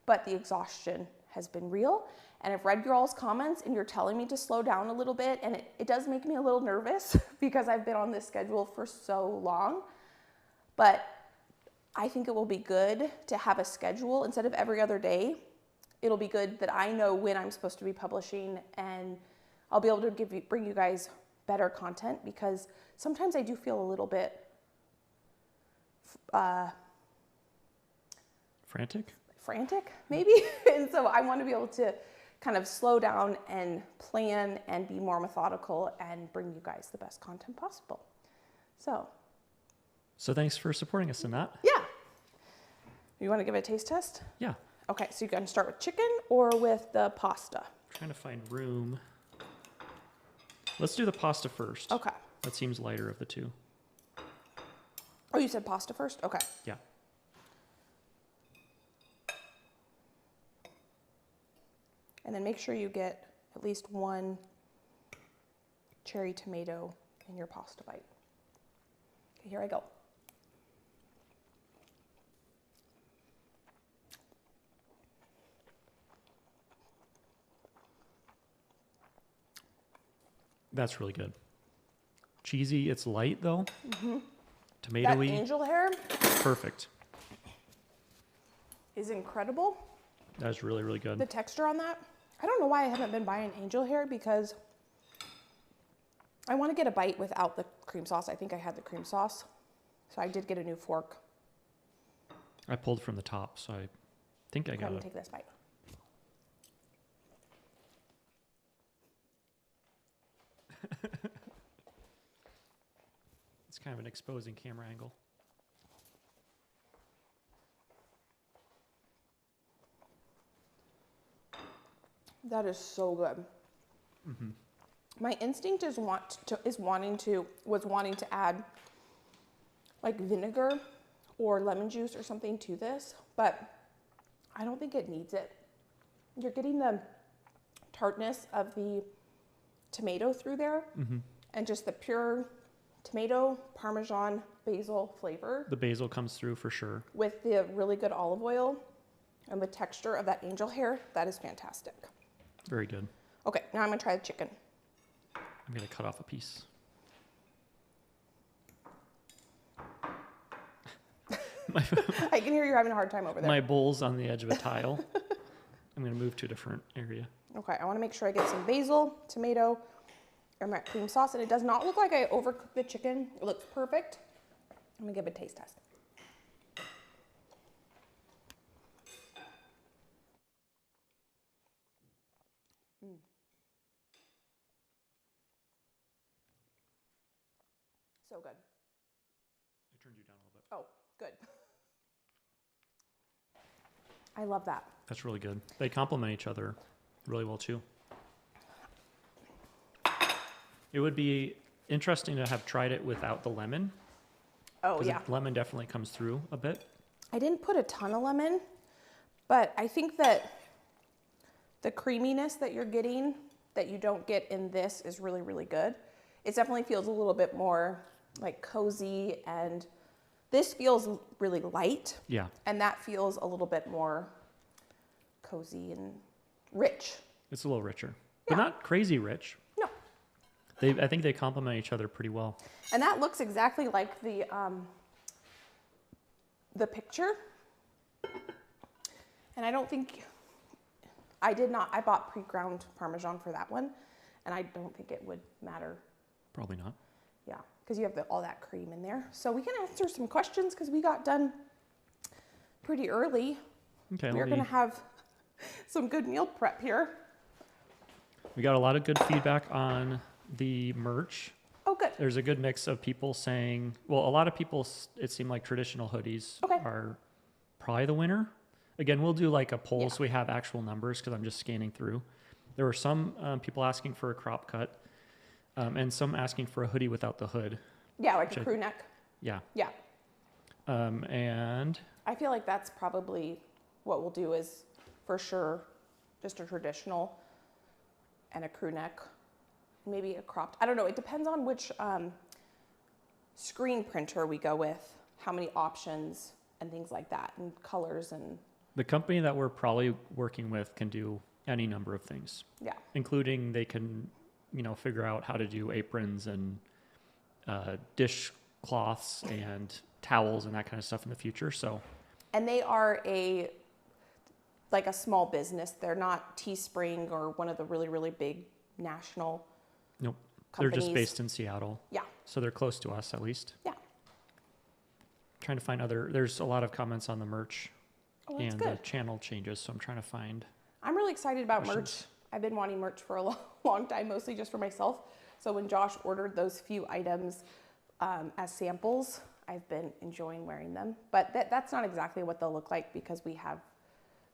but the exhaustion has been real. And I've read your all's comments and you're telling me to slow down a little bit, and it does make me a little nervous because I've been on this schedule for so long. But I think it will be good to have a schedule instead of every other day. It'll be good that I know when I'm supposed to be publishing, and I'll be able to bring you guys better content, because sometimes I do feel a little bit frantic maybe. And so I want to be able to kind of slow down and plan and be more methodical and bring you guys the best content possible. So thanks for supporting us in that. Yeah. You want to give it a taste test? Yeah. Okay, so you're going to start with chicken or with the pasta? Trying to find room. Let's do the pasta first. Okay. That seems lighter of the two. Oh, you said pasta first? Okay. Yeah. And then make sure you get at least one cherry tomato in your pasta bite. Okay, here I go. That's really good. Cheesy, it's light though. Mm-hmm. Tomatoey. That angel hair Perfect. is incredible. That's really, really good. The texture on that. I don't know why I haven't been buying angel hair because I want to get a bite without the cream sauce. I think I had the cream sauce. So I did get a new fork. I pulled from the top, so I think I I'm got going it. to take this bite. It's kind of an exposing camera angle. That is so good. Mm-hmm. My instinct is wanting to add like vinegar or lemon juice or something to this, but I don't think it needs it. You're getting the tartness of the tomato through there, Mm-hmm. and just the pure tomato, Parmesan, basil flavor The basil comes through for sure. with the really good olive oil and the texture of that angel hair. That is fantastic. Very good. Okay, now I'm gonna try the chicken. I'm going to cut off a piece. I can hear you're having a hard time over there. My bowl's on the edge of a tile. I'm going to move to a different area. Okay, I want to make sure I get some basil, tomato, and that cream sauce. And it does not look like I overcooked the chicken. It looks perfect. I'm going to give it a taste test. So good. I turned you down a little bit. Oh, good. I love that. That's really good. They complement each other really well too. It would be interesting to have tried it without the lemon. Oh, 'Cause yeah. the lemon definitely comes through a bit. I didn't put a ton of lemon, but I think that the creaminess that you're getting that you don't get in this is really, really good. It definitely feels a little bit more like cozy, and this feels really light, Yeah. and that feels a little bit more cozy and rich. It's a little richer, but Yeah. not crazy rich. No. I think they complement each other pretty well. And that looks exactly like the picture. And I don't think, I bought pre-ground Parmesan for that one, and I don't think it would matter. Probably not. Yeah, because you have all that cream in there. So we can answer some questions because we got done pretty early. Okay. We're going to have some good meal prep here. We got a lot of good feedback on the merch. Oh, good. There's a good mix of people saying, well, a lot of people, it seemed like traditional hoodies Okay. are probably the winner. Again, we'll do like a poll Yeah. so we have actual numbers because I'm just scanning through. There were some people asking for a crop cut and some asking for a hoodie without the hood. Yeah, like a Check. crew neck. Yeah. Yeah. And I feel like that's probably what we'll do is for sure just a traditional and a crew neck, maybe a cropped. I don't know. It depends on which screen printer we go with, how many options and things like that, and colors and the company that we're probably working with can do any number of things, yeah. including they can, figure out how to do aprons and dishcloths and towels and that kind of stuff in the future. So, And they are like a small business. They're not Teespring or one of the really, really big national nope, companies. they're just based in Seattle. Yeah. So they're close to us at least. Yeah. Trying to find there's a lot of comments on the merch Oh, that's and the good. channel changes. So I'm trying to find. I'm really excited about merch. Questions? I've been wanting merch for a long time, mostly just for myself. So when Josh ordered those few items as samples, I've been enjoying wearing them. But that's not exactly what they'll look like because we have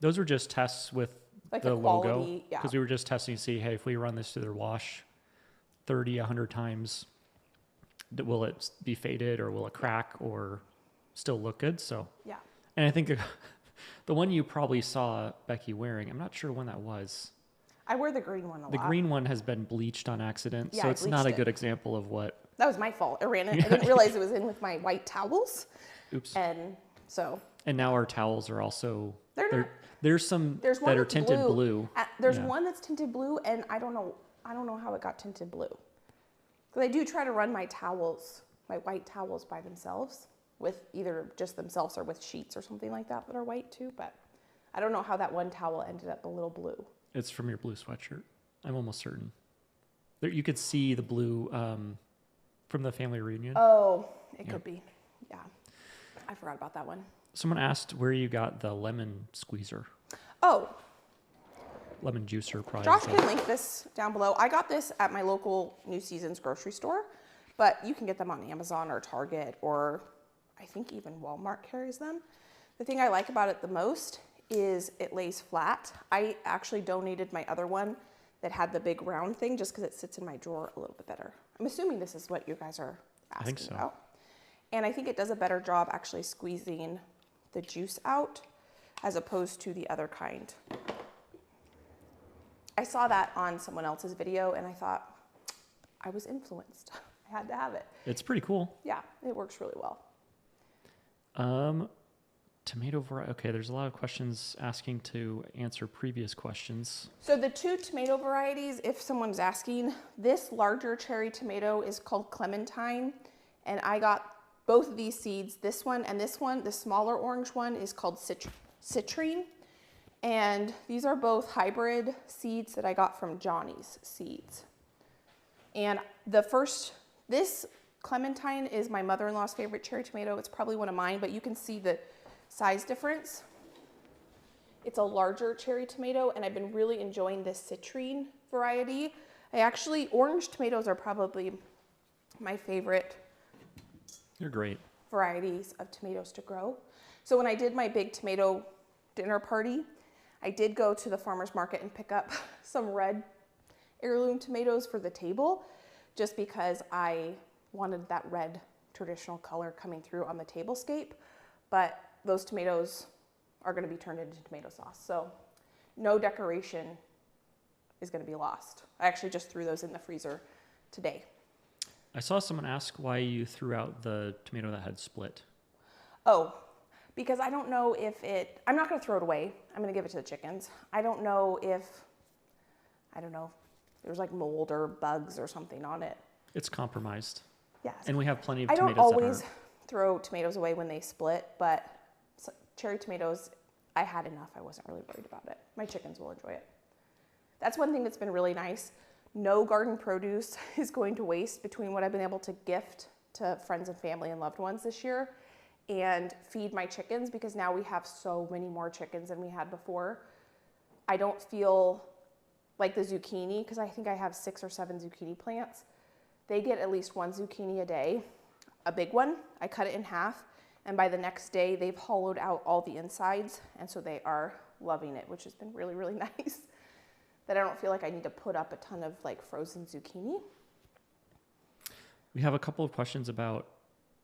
Those were just tests with like the a logo. quality, yeah. Because we were just testing to see, hey, if we run this through their wash 30, 100 times, will it be faded or will it crack or still look good? So, Yeah. and I think the one you probably saw Becky wearing, I'm not sure when that was. I wear the green one a lot. The green one has been bleached on accident, Yeah, so I it's not a bleached good example of what. That was my fault. I ran it. I didn't realize it was in with my white towels. Oops. And so. And now our towels are also. There's some There's one that are that's tinted blue. There's one that's tinted blue, and I don't know how it got tinted blue. Because I do try to run my towels, my white towels by themselves, with either just themselves or with sheets or something like that are white too. But I don't know how that one towel ended up a little blue. It's from your blue sweatshirt. I'm almost certain. There, you could see the blue from the family reunion. Oh, it could be. Yeah, I forgot about that one. Someone asked where you got the lemon squeezer. Oh, Lemon juicer, probably. Josh can link this down below. I got this at my local New Seasons grocery store, but you can get them on Amazon or Target, or I think even Walmart carries them. The thing I like about it the most is it lays flat. I actually donated my other one that had the big round thing just because it sits in my drawer a little bit better. I'm assuming this is what you guys are asking I think so. about. And I think it does a better job actually squeezing the juice out as opposed to the other kind. I saw that on someone else's video and I thought, I was influenced. I had to have it. It's pretty cool. Yeah, it works really well. Tomato variety. Okay, there's a lot of questions asking to answer previous questions. So the two tomato varieties, if someone's asking, this larger cherry tomato is called Clementine, and I got both of these seeds, this one and this one. The smaller orange one is called Citrine, and these are both hybrid seeds that I got from Johnny's Seeds. And this Clementine is my mother-in-law's favorite cherry tomato. It's probably one of mine, but you can see the size difference. It's a larger cherry tomato, and I've been really enjoying this Citrine variety. Orange tomatoes are probably my favorite. You're great. Varieties of tomatoes to grow. So when I did my big tomato dinner party, I did go to the farmer's market and pick up some red heirloom tomatoes for the table, just because I wanted that red traditional color coming through on the tablescape. But those tomatoes are going to be turned into tomato sauce. So no decoration is going to be lost. I actually just threw those in the freezer today. I saw someone ask why you threw out the tomato that had split. Oh, because I don't know if I'm not going to throw it away. I'm going to give it to the chickens. I don't know if there's like mold or bugs or something on it. It's compromised. Yes. And we have plenty of I tomatoes don't always throw tomatoes away when they split, but cherry tomatoes, I had enough. I wasn't really worried about it. My chickens will enjoy it. That's one thing that's been really nice. No garden produce is going to waste between what I've been able to gift to friends and family and loved ones this year and feed my chickens, because now we have so many more chickens than we had before. I don't feel like the zucchini, because I think I have 6 or 7 zucchini plants. They get at least 1 zucchini a day, a big one. I cut it in half, and by the next day, they've hollowed out all the insides, and so they are loving it, which has been really, really nice. That I don't feel like I need to put up a ton of like frozen zucchini. We have a couple of questions about,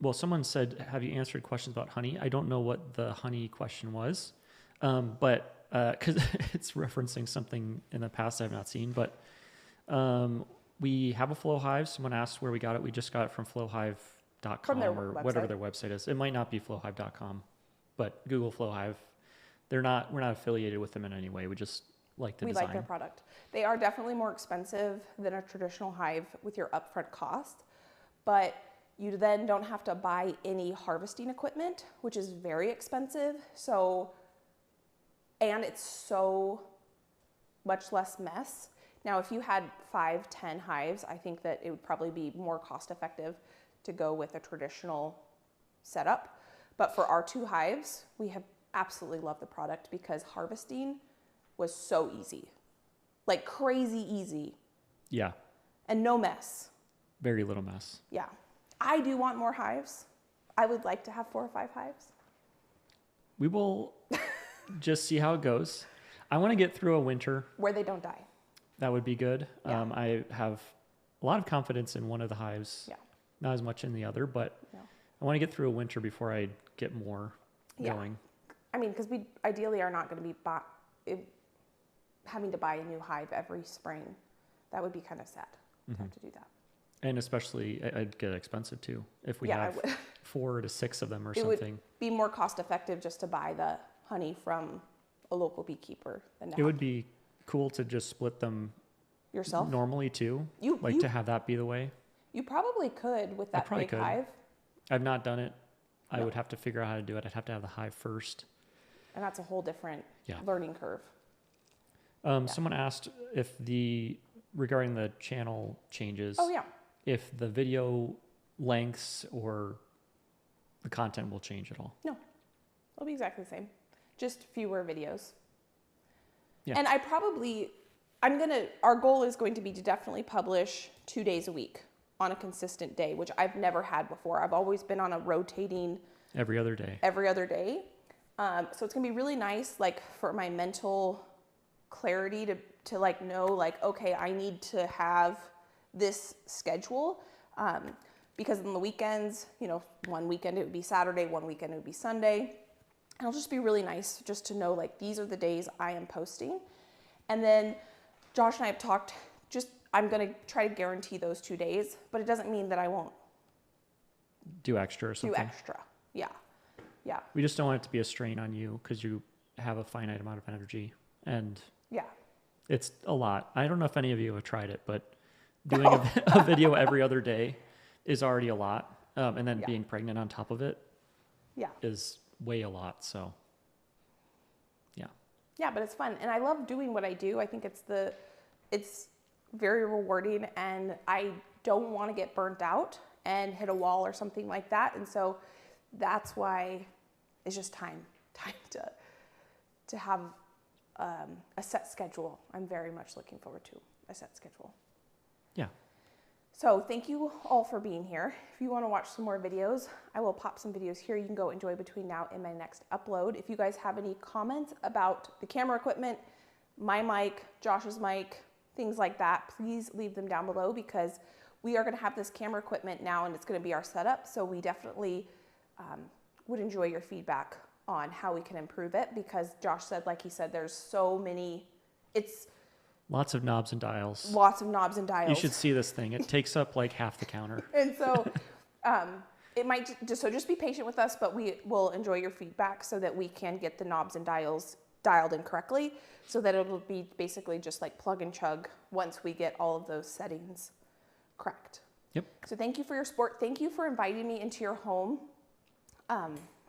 well, someone said, have you answered questions about honey? I don't know what the honey question was, but because it's referencing something in the past I have not seen, but we have a Flow Hive. Someone asked where we got it. We just got it from flowhive.com or whatever their website is. It might not be flowhive.com, but Google Flow Hive. We're not affiliated with them in any way. We just like the design. We like their product. They are definitely more expensive than a traditional hive with your upfront cost, but you then don't have to buy any harvesting equipment, which is very expensive. And it's so much less mess. Now, if you had 5, 10 hives, I think that it would probably be more cost effective to go with a traditional setup. But for our 2 hives, we have absolutely loved the product because harvesting was so easy, like crazy easy. Yeah. And no mess. Very little mess. Yeah. I do want more hives. I would like to have 4 or 5 hives. We will just see how it goes. I want to get through a winter. Where they don't die. That would be good. Yeah. I have a lot of confidence in one of the hives. Yeah. Not as much in the other, but No. I want to get through a winter before I get more going. I mean, because we ideally are not going to be having to buy a new hive every spring. That would be kind of sad to have to do that. And especially, I'd get expensive too if we have 4 to 6 of them or something. It would be more cost effective just to buy the honey from a local beekeeper than to It would be cool to just split them yourself normally too. To have that be the way. You probably could with that big hive. I've not done it. I would have to figure out how to do it. I'd have to have the hive first. And that's a whole different learning curve. Someone asked regarding the channel changes. Oh, yeah. If the video lengths or the content will change at all. No, it'll be exactly the same. Just fewer videos. Yeah. And our goal is going to be to definitely publish 2 days a week on a consistent day, which I've never had before. I've always been on a rotating every other day. So it's gonna be really nice, like for my mental clarity to like know, like, okay, I need to have this schedule. Because on the weekends, one weekend it would be Saturday, one weekend it would be Sunday. And it'll just be really nice just to know, like, these are the days I am posting. And then Josh and I have talked, I'm going to try to guarantee those 2 days, but it doesn't mean that I won't do extra or something. Yeah. We just don't want it to be a strain on you because you have a finite amount of energy. And it's a lot. I don't know if any of you have tried it, but doing a video every other day is already a lot. And then being pregnant on top of it is way a lot. So, yeah, but it's fun. And I love doing what I do. I think it's very rewarding, and I don't want to get burnt out and hit a wall or something like that. And so that's why it's just time to have a set schedule. I'm very much looking forward to a set schedule. Yeah. So thank you all for being here. If you want to watch some more videos, I will pop some videos here you can go enjoy between now and my next upload. If you guys have any comments about the camera equipment, my mic, Josh's mic, things like that, please leave them down below, because we are going to have this camera equipment now and it's going to be our setup. So we definitely would enjoy your feedback on how we can improve it, because Josh said, like he said, there's so many, lots of knobs and dials. You should see this thing. It takes up like half the counter. And so it might just be patient with us, but we will enjoy your feedback so that we can get the knobs and dials dialed in correctly, so that it'll be basically just like plug and chug once we get all of those settings correct. Yep. So thank you for your support. Thank you for inviting me into your home.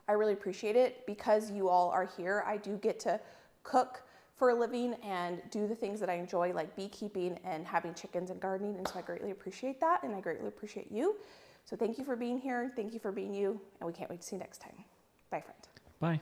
I really appreciate it. Because you all are here, I do get to cook for a living and do the things that I enjoy, like beekeeping and having chickens and gardening. And so I greatly appreciate that, and I greatly appreciate you. So thank you for being here. Thank you for being you. And we can't wait to see you next time. Bye, friend. Bye.